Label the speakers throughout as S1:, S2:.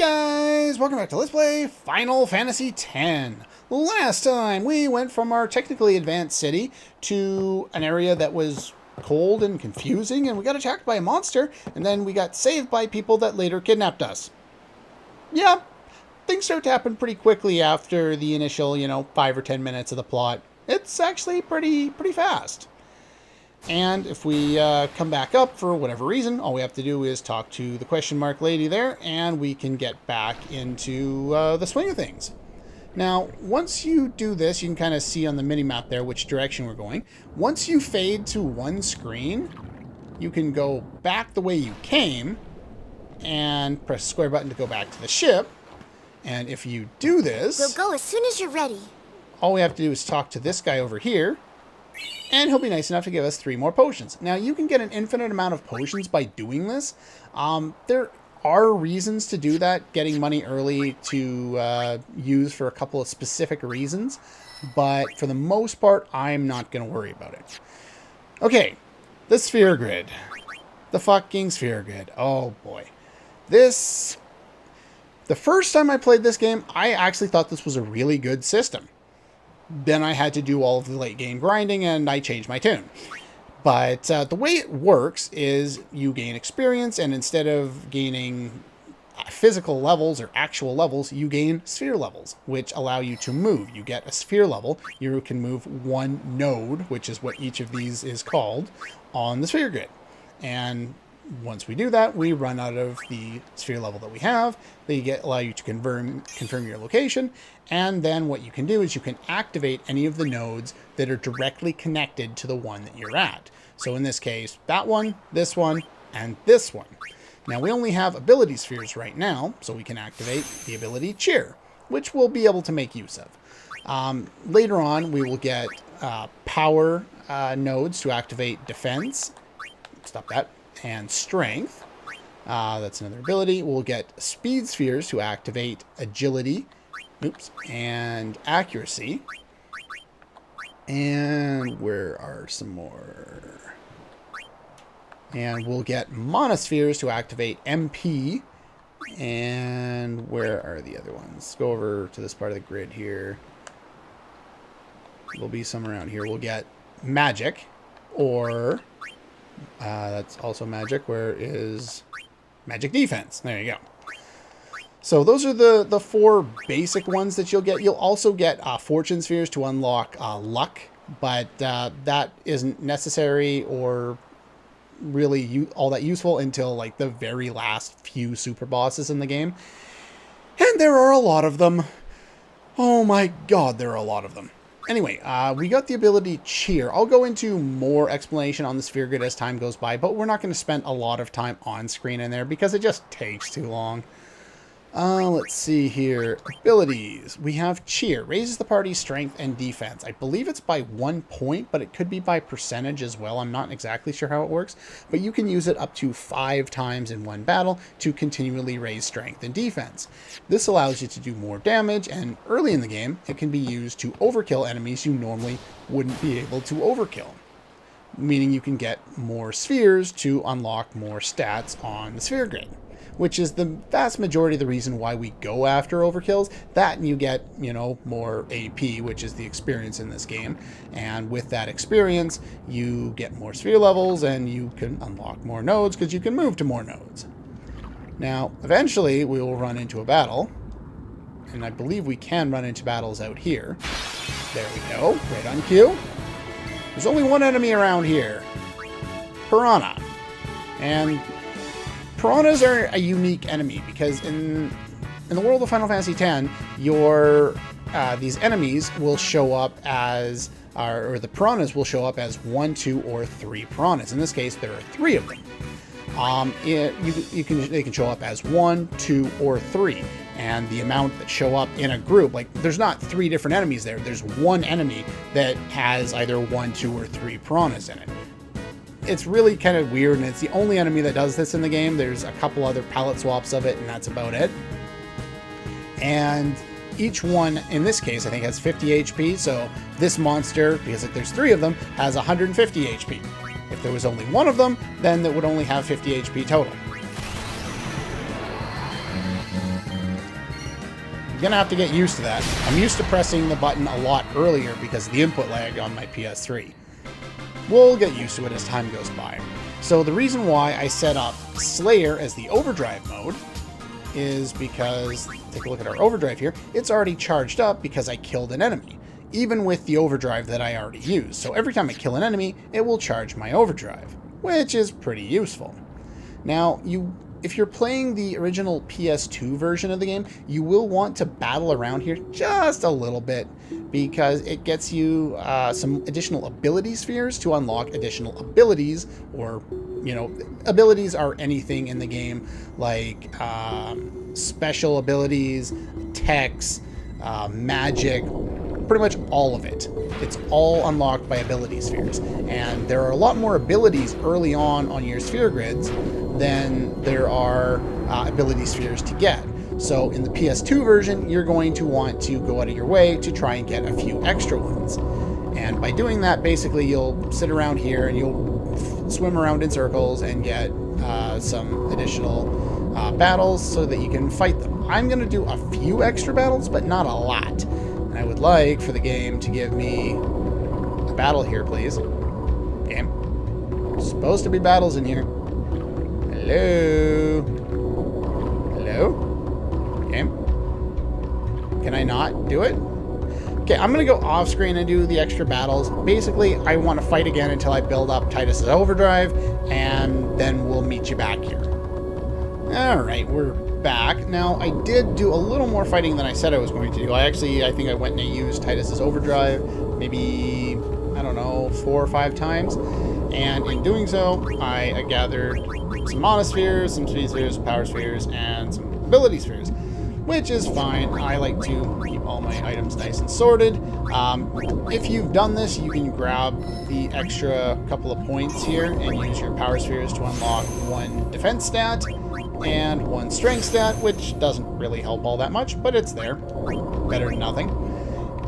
S1: Guys, welcome back to Let's Play Final Fantasy X. Last time we went from our technically advanced city to an area that was cold and confusing, and we got attacked by a monster, and then we got saved by people that later kidnapped us. Yeah, things start to happen pretty quickly after the initial, 5 or 10 minutes of the plot. It's actually pretty fast. And if we come back up for whatever reason, all we have to do is talk to the question mark lady there, and we can get back into the swing of things. Now, once you do this, you can kind of see on the mini-map there which direction we're going. Once you fade to one screen, you can go back the way you came, and press square button to go back to the ship. And if you do this...
S2: We'll go as soon as you're ready.
S1: All we have to do is talk to this guy over here, and he'll be nice enough to give us 3 more potions. Now, you can get an infinite amount of potions by doing this. There are reasons to do that, getting money early to use for a couple of specific reasons. But for the most part, I'm not going to worry about it. Okay, the sphere grid. The fucking sphere grid. Oh, boy. The first time I played this game, I actually thought this was a really good system. Then I had to do all of the late game grinding, and I changed my tune. But the way it works is you gain experience, and instead of gaining physical levels or actual levels, you gain sphere levels, which allow you to move. You get a sphere level. You can move one node, which is what each of these is called, on the sphere grid. And once we do that, we run out of the sphere level that we have. They allow you to confirm your location, and then what you can do is you can activate any of the nodes that are directly connected to the one that you're at. So in this case, that one, and this one. Now we only have ability spheres right now, so we can activate the ability Cheer, which we'll be able to make use of. Later on, we will get power nodes to activate defense. Stop that. And strength. That's another ability. We'll get speed spheres to activate agility. And accuracy. And where are some more? And we'll get monospheres to activate MP. And where are the other ones? Let's go over to this part of the grid here. There'll be some around here. We'll get magic, or that's also magic. Where is magic defense? There you go. So those are the 4 basic ones that you'll get. You'll also get fortune spheres to unlock luck, but that isn't necessary or really all that useful until like the very last few super bosses in the game. And there are a lot of them. Oh my god, there are a lot of them. Anyway, we got the ability Cheer. I'll go into more explanation on the sphere grid as time goes by, but we're not going to spend a lot of time on screen in there because it just takes too long. Let's see here. Abilities. We have Cheer. Raises the party's strength and defense. I believe it's by 1 point, but it could be by percentage as well. I'm not exactly sure how it works, but you can use it up to 5 times in one battle to continually raise strength and defense. This allows you to do more damage, and early in the game, it can be used to overkill enemies you normally wouldn't be able to overkill. Meaning you can get more spheres to unlock more stats on the sphere grid, which is the vast majority of the reason why we go after overkills. That, and you get, more AP, which is the experience in this game. And with that experience, you get more sphere levels, and you can unlock more nodes because you can move to more nodes. Now, eventually, we will run into a battle. And I believe we can run into battles out here. There we go, right on cue. There's only one enemy around here. Piranha. And Piranhas are a unique enemy because in the world of Final Fantasy X, these enemies will show up as, or the piranhas will show up as 1, 2, or 3 piranhas. In this case, there are 3 of them. They can show up as 1, 2, or 3, and the amount that show up in a group, like there's not 3 different enemies there. There's one enemy that has either 1, 2, or 3 piranhas in it. It's really kind of weird, and it's the only enemy that does this in the game. There's a couple other palette swaps of it, and that's about it. And each one, in this case, I think has 50 HP, so this monster, because there's 3 of them, has 150 HP. If there was only one of them, then it would only have 50 HP total. I'm gonna have to get used to that. I'm used to pressing the button a lot earlier because of the input lag on my PS3. We'll get used to it as time goes by. So the reason why I set up Slayer as the overdrive mode is because, take a look at our overdrive here, it's already charged up because I killed an enemy, even with the overdrive that I already used. So every time I kill an enemy, it will charge my overdrive, which is pretty useful. Now, if you're playing the original PS2 version of the game, you will want to battle around here just a little bit because it gets you some additional ability spheres to unlock additional abilities, or, you know, abilities are anything in the game like special abilities, techs, magic, pretty much all of it. It's all unlocked by ability spheres. And there are a lot more abilities early on your sphere grids than there are ability spheres to get. So in the PS2 version, you're going to want to go out of your way to try and get a few extra ones. And by doing that, basically you'll sit around here and you'll swim around in circles and get some additional battles so that you can fight them. I'm going to do a few extra battles, but not a lot. And I would like for the game to give me a battle here, please. Game. Supposed to be battles in here. Hello? Hello? Game? Can I not do it? Okay, I'm going to go off screen and do the extra battles. Basically, I want to fight again until I build up Titus's overdrive, and then we'll meet you back here. Alright, we're back. Now, I did do a little more fighting than I said I was going to do. I think I went and I used Titus's overdrive maybe, I don't know, 4 or 5 times. And in doing so, I gathered some monospheres, some speed spheres, power spheres, and some ability spheres, which is fine. I like to keep all my items nice and sorted. If you've done this, you can grab the extra couple of points here and use your power spheres to unlock 1 defense stat and 1 strength stat, which doesn't really help all that much, but it's there. Better than nothing.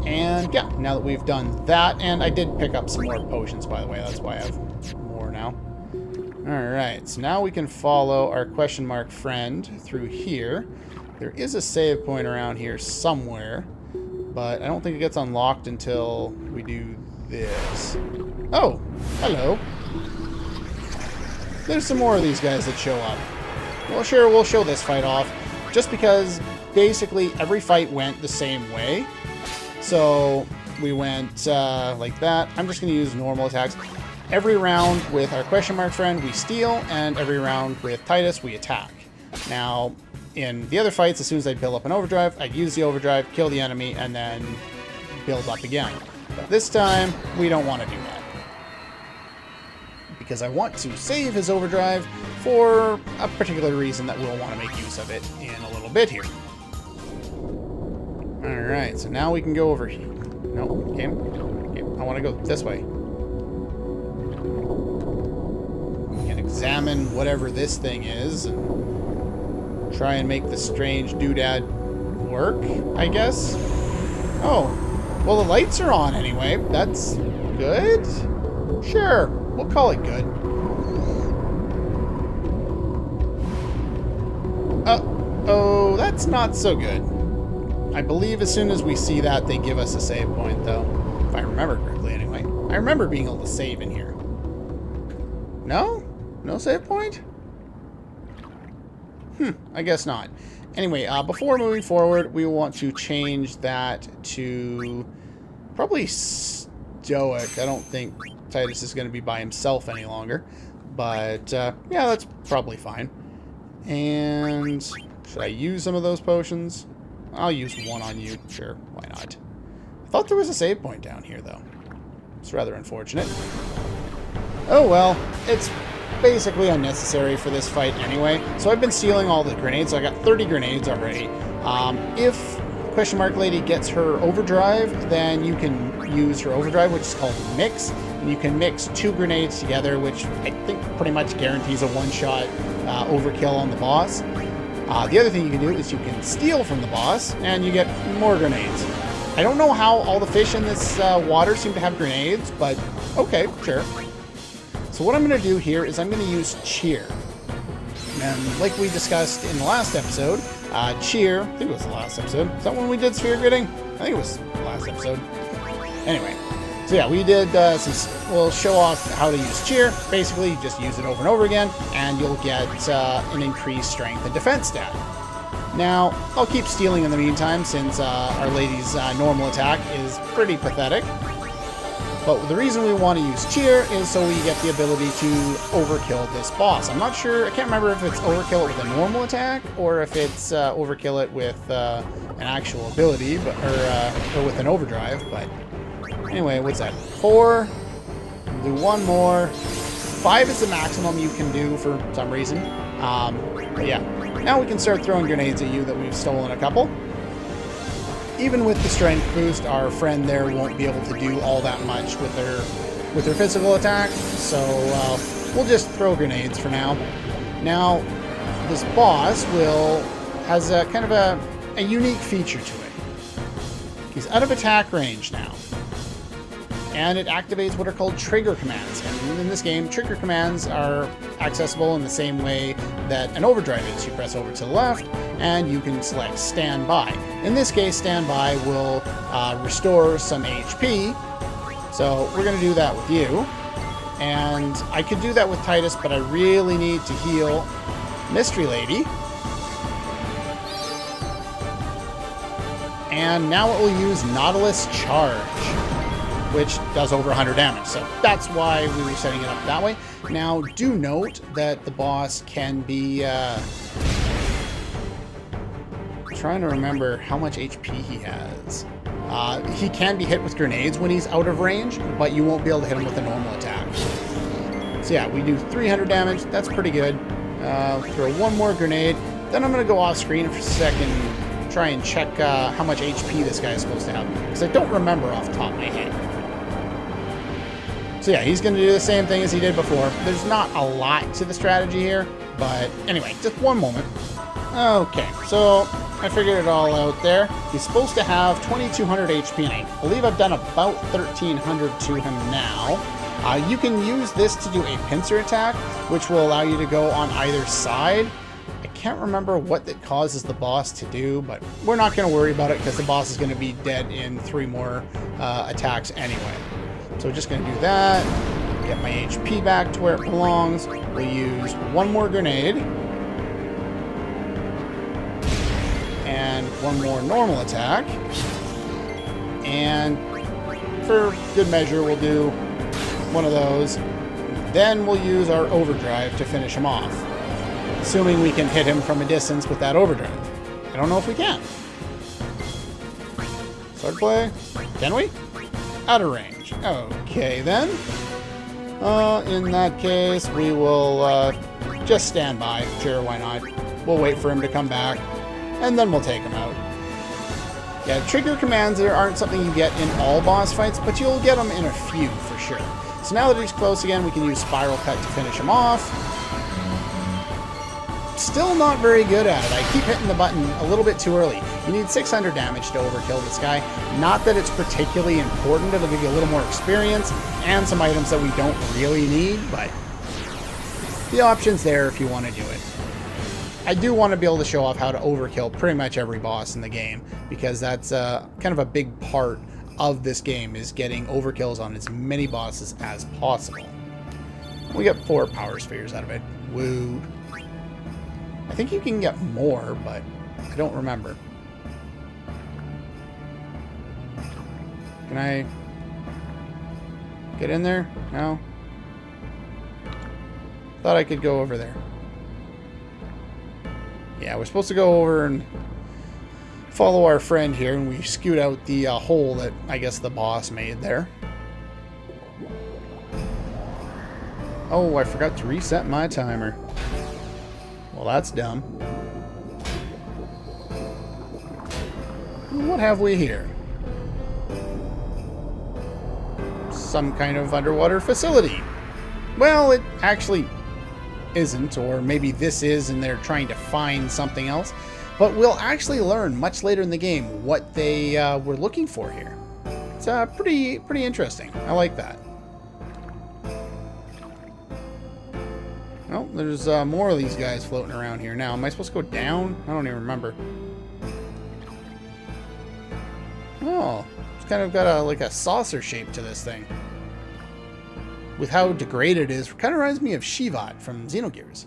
S1: And yeah, now that we've done that, and I did pick up some more potions, by the way, that's why I have more now. Alright, so now we can follow our question mark friend through here. There is a save point around here somewhere, but I don't think it gets unlocked until we do this. Oh, hello. There's some more of these guys that show up. Well, sure, we'll show this fight off, just because basically every fight went the same way. So we went like that. I'm just going to use normal attacks. Every round with our question mark friend, we steal, and every round with Titus, we attack. Now, in the other fights, as soon as I build up an overdrive, I'd use the overdrive, kill the enemy, and then build up again. But this time, we don't want to do that, because I want to save his overdrive for a particular reason that we'll want to make use of it in a little bit here. Alright, so now we can go over here. No, game. I want to go this way. We can examine whatever this thing is and try and make the strange doodad work, I guess. Oh, well, the lights are on anyway. That's good? Sure, we'll call it good. Oh, that's not so good. I believe as soon as we see that, they give us a save point, though. If I remember correctly, anyway. I remember being able to save in here. No? No save point? I guess not. Anyway, before moving forward, we want to change that to probably stoic. I don't think Titus is going to be by himself any longer. But, yeah, that's probably fine. And should I use some of those potions? I'll use 1 on you. Sure, why not? I thought there was a save point down here, though. It's rather unfortunate. Oh well, it's basically unnecessary for this fight anyway. So I've been stealing all the grenades. So I got 30 grenades already. If question mark lady gets her overdrive, then you can use her overdrive, which is called mix. And you can mix 2 grenades together, which I think pretty much guarantees a one-shot overkill on the boss. The other thing you can do is you can steal from the boss, and you get more grenades. I don't know how all the fish in this water seem to have grenades, but okay, sure. So what I'm going to do here is I'm going to use cheer. And like we discussed in the last episode, Cheer, I think it was the last episode. Is that when we did sphere gridding? I think it was the last episode. Anyway, so yeah, we did we'll show off how to use cheer. Basically, you just use it over and over again, and you'll get an increased strength and defense stat. Now, I'll keep stealing in the meantime, since Our Lady's normal attack is pretty pathetic. But the reason we want to use cheer is so we get the ability to overkill this boss. I'm not sure, I can't remember if it's overkill it with a normal attack, or if it's overkill it with an actual ability, but, or with an overdrive. But anyway, what's that? 4. Do one more. 5 is the maximum you can do for some reason. But yeah, now we can start throwing grenades at you that we've stolen a couple. Even with the strength boost, our friend there won't be able to do all that much with her physical attack, so we'll just throw grenades for now. Now, this boss has a kind of a unique feature to it. He's out of attack range now, and it activates what are called trigger commands. And in this game, trigger commands are accessible in the same way that an overdrive is. You press over to the left, and you can select standby. In this case, standby will restore some HP. So we're going to do that with you. And I could do that with Titus, but I really need to heal Mystery Lady. And now it will use Nautilus Charge, which does over 100 damage. So that's why we were setting it up that way. Now, do note that the boss can be... trying to remember how much HP he has. He can be hit with grenades when he's out of range, but you won't be able to hit him with a normal attack. So yeah, we do 300 damage. That's pretty good. Throw one more grenade. Then I'm going to go off screen for a second, try and check how much HP this guy is supposed to have, because I don't remember off the top of my head. So yeah, he's going to do the same thing as he did before. There's not a lot to the strategy here, but anyway, just one moment. Okay, so I figured it all out there. He's supposed to have 2200 HP, and I believe I've done about 1300 to him now. You can use this to do a pincer attack, which will allow you to go on either side. I can't remember what that causes the boss to do, but we're not going to worry about it because the boss is going to be dead in 3 more attacks anyway. So we're just going to do that, get my HP back to where it belongs. We'll use one more grenade. And one more normal attack. And for good measure, we'll do one of those. Then we'll use our overdrive to finish him off. Assuming we can hit him from a distance with that overdrive. I don't know if we can. Start play. Can we? Out of range. Okay, then. In that case, we will just stand by. Sure, why not? We'll wait for him to come back, and then we'll take him out. Yeah, trigger commands aren't something you get in all boss fights, but you'll get them in a few for sure. So now that he's close again, we can use Spiral Cut to finish him off. Still not very good at it. I keep hitting the button a little bit too early. You need 600 damage to overkill this guy. Not that it's particularly important. It'll give you a little more experience and some items that we don't really need, but the option's there if you want to do it. I do want to be able to show off how to overkill pretty much every boss in the game, because that's kind of a big part of this game, is getting overkills on as many bosses as possible. We got 4 power spheres out of it. Woo. I think you can get more, but I don't remember. Can I get in there? No? Thought I could go over there. Yeah, we're supposed to go over and follow our friend here, and we scoot out the hole that I guess the boss made there. Oh, I forgot to reset my timer. Well, that's dumb. What have we here? Some kind of underwater facility. Well, it actually isn't, or maybe this is and they're trying to find something else. But we'll actually learn much later in the game what they were looking for here. It's pretty interesting. I like that. Oh, there's more of these guys floating around here now. Am I supposed to go down? I don't even remember. Oh, it's kind of got a saucer shape to this thing. With how degraded it is, kind of reminds me of Shivat from Xenogears.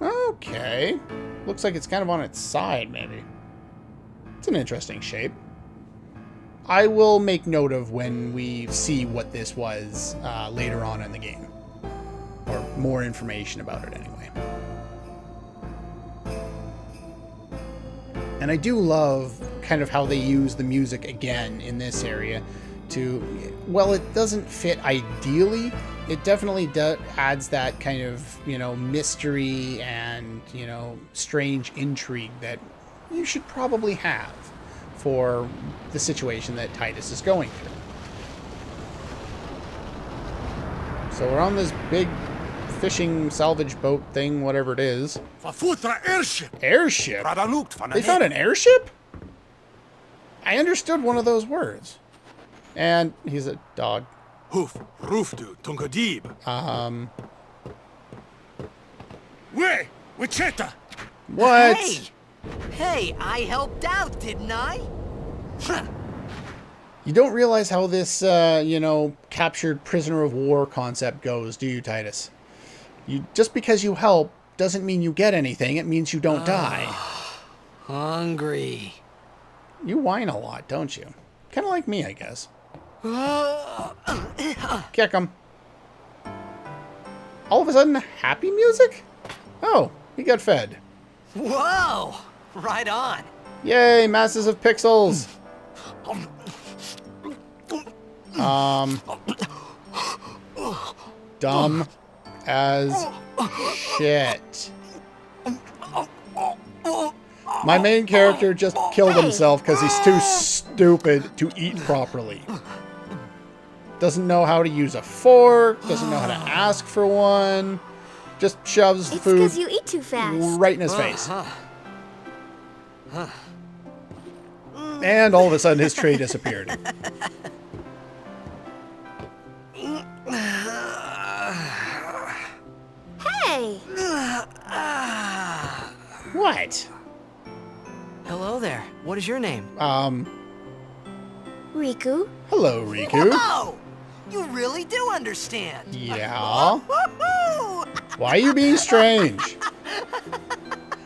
S1: Okay. Looks like it's kind of on its side, maybe. It's an interesting shape. I will make note of when we see what this was later on in the game. Or more information about it, anyway. And I do love kind of how they use the music again in this area to, well, it doesn't fit ideally. It definitely adds that kind of, mystery and, strange intrigue that you should probably have for the situation that Tidus is going through. So we're on this big fishing salvage boat thing, whatever it is.
S2: Airship.
S1: Airship? They found an airship? I understood one of those words. And he's a dog.
S2: Hoof, Roofdu, Tungadib. Way, Wicheta.
S1: What?
S3: Hey, I helped out, didn't I?
S1: You don't realize how this, captured prisoner of war concept goes, do you, Tidus? Just because you help doesn't mean you get anything. It means you don't die.
S3: Hungry.
S1: You whine a lot, don't you? Kind of like me, I guess. Kick him. All of a sudden, happy music? Oh, he got fed.
S3: Whoa! Right on.
S1: Yay, masses of pixels. Dumb as shit. My main character just killed himself because he's too stupid to eat properly. Doesn't know how to use a fork, doesn't know how to ask for one. Just shoves
S4: It's
S1: food
S4: because you eat too fast.
S1: right in his face. And all of a sudden his tray disappeared.
S4: Hey!
S1: What?
S3: Hello there. What is your name?
S4: Riku?
S1: Hello, Rikku.
S3: Oh! You really do understand.
S1: Yeah?
S3: Woohoo!
S1: Why are you being strange?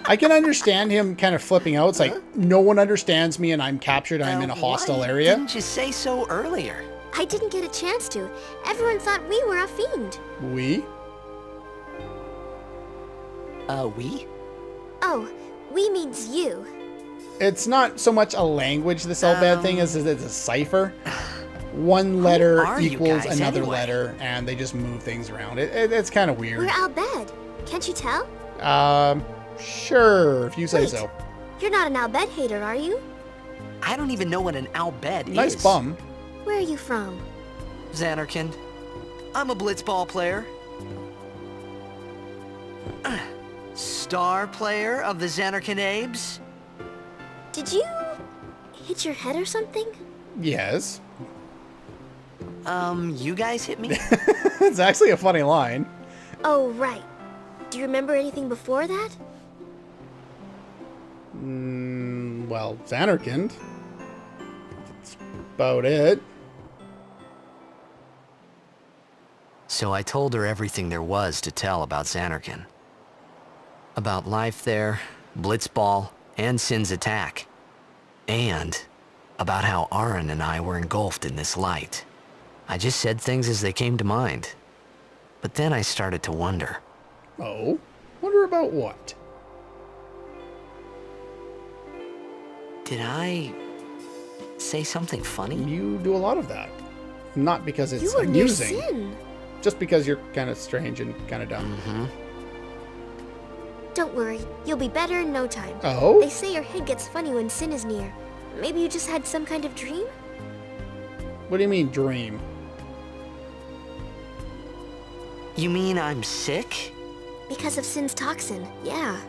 S1: I can understand him kind of flipping out. It's like, no one understands me and I'm captured. I'm in a hostile
S3: Why
S1: area.
S3: Didn't you say so earlier?
S4: I didn't get a chance to. Everyone thought we were a fiend.
S1: We?
S3: We?
S4: Oh, we means you.
S1: It's not so much a language, this Elbad thing, as it's a cipher. One letter
S3: are you
S1: equals
S3: guys,
S1: another
S3: anyway?
S1: letter, and they just move things around. It's kind of weird.
S4: We're Albed. Can't you tell?
S1: Sure, if you say
S4: Wait.
S1: so.
S4: You're not an Albed hater, are you?
S3: I don't even know what an Albed
S1: Nice
S3: is.
S1: bum.
S4: Where are you from?
S3: Xanarkand. I'm a blitzball player. Star player of the Xanarkand Abes.
S4: Did you hit your head or something?
S1: Yes.
S3: You guys hit me?
S1: It's actually a funny line.
S4: Oh, right. Do you remember anything before that?
S1: Well, Xanarkand. That's about it.
S3: So I told her everything there was to tell about Xanarkand. About life there, Blitzball, and Sin's attack. And about how Aaron and I were engulfed in this light. I just said things as they came to mind. But then I started to wonder.
S1: Oh? Wonder about what?
S3: Did I say something funny?
S1: You do a lot of that. Not because it's
S4: You were near
S1: amusing.
S4: Sin.
S1: Just because you're kind of strange and kind of dumb.
S4: Don't worry. You'll be better in no time.
S1: Oh?
S4: They say your head gets funny when Sin is near. Maybe you just had some kind of dream?
S1: What do you mean, dream?
S3: You mean I'm sick?
S4: Because of Sin's toxin, yeah.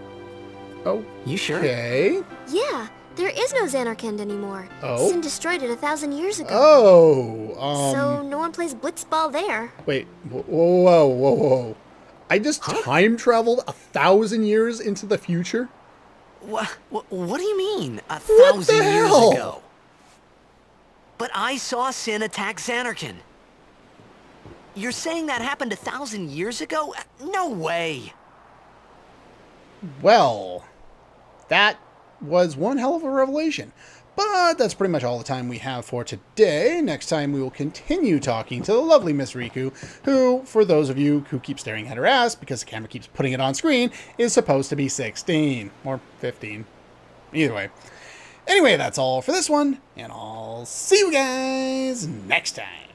S1: Oh.
S3: You sure?
S1: Okay.
S4: Yeah, There is no Xanarkand anymore.
S1: Oh?
S4: Sin destroyed it 1,000 years ago.
S1: Oh,
S4: So no one plays blitzball there.
S1: wait, whoa. I just time traveled 1,000 years into the future?
S3: What do you mean,
S1: What
S3: 1,000
S1: the
S3: years
S1: hell?
S3: ago? But I saw Sin attack Xanarkand. You're saying that happened 1,000 years ago? No way.
S1: Well, that was one hell of a revelation. But that's pretty much all the time we have for today. Next time we will continue talking to the lovely Miss Rikku, who, for those of you who keep staring at her ass because the camera keeps putting it on screen, is supposed to be 16. Or 15. Either way. Anyway, that's all for this one, and I'll see you guys next time.